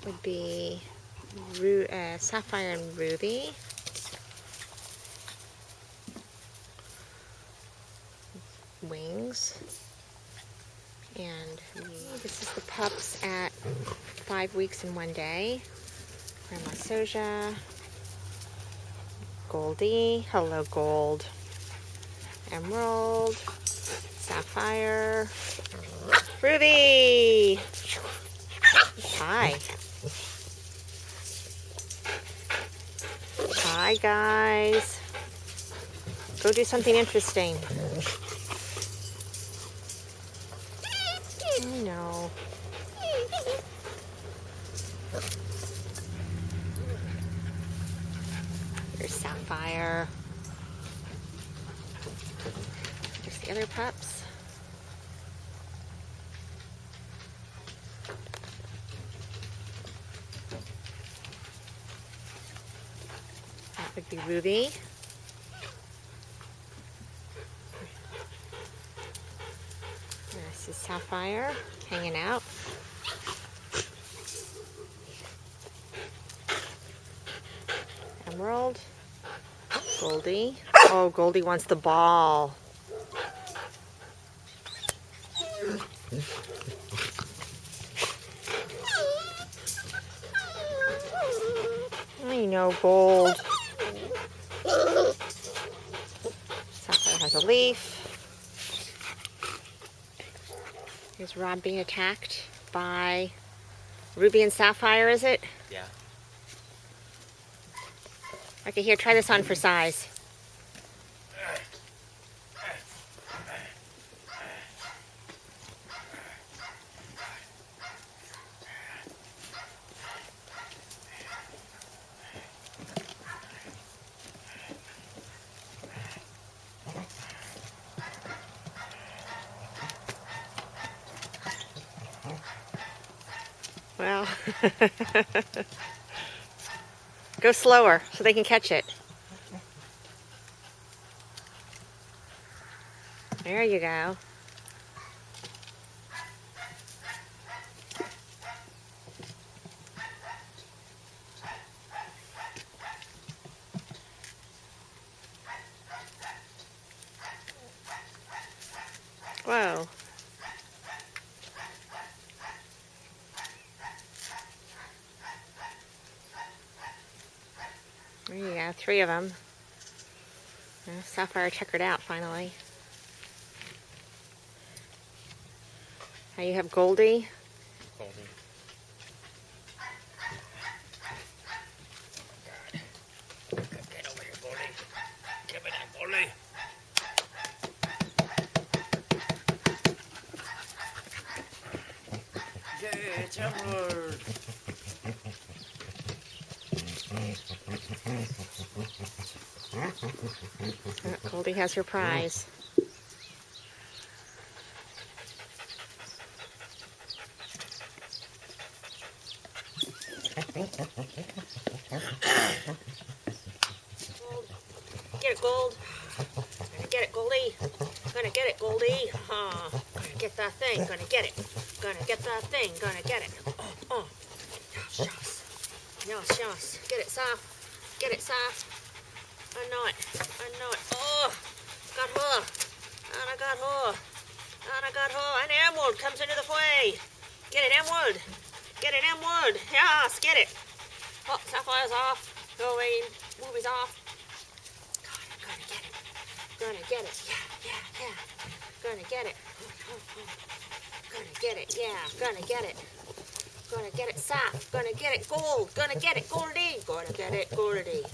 That would be Sapphire and Ruby. Wings. And this is the pups at 5 weeks and 1 day. Grandma Soja. Goldie. Hello, Gold. Emerald. Sapphire. Ruby! Hi. Hi, guys. Go do something interesting. I know. Here's Sapphire. There's the other pups. That would be Ruby. This is Sapphire hanging out. Emerald. Goldie. Oh, Goldie wants the ball. I know, Gold. Sapphire has a leaf. Here's Rob being attacked by Ruby and Sapphire, is it? Yeah. Okay, here, try this on for size. Well, go slower so they can catch it. There you go. Whoa. There you go, 3 of them. Sapphire checkered out finally. Now you have Goldie. Goldie. Get over here, Goldie. Give me that, Goldie. Get Emerald. Goldie has her prize. Get it, Gold. Gonna get it, Goldie. Gonna get it, Goldie. Gonna get that thing. Gonna get it. Gonna get that thing. Gonna get it. Oh. Yes. Yes. Get it, Saf. Get it, Saf. I know it. Oh, got her. And I got her. And Emerald comes into the fray. Get it, Emerald. Get it, Emerald. Yes, get it. Oh, Sapphire's off. Going. Ruby's off. Gonna get it. Yeah. Gonna get it. Gonna get it. Yeah, gonna get it. Gonna get it, Saf. Gonna get it, Gold. Gonna get it, Goldie. Gonna get it, Goldie.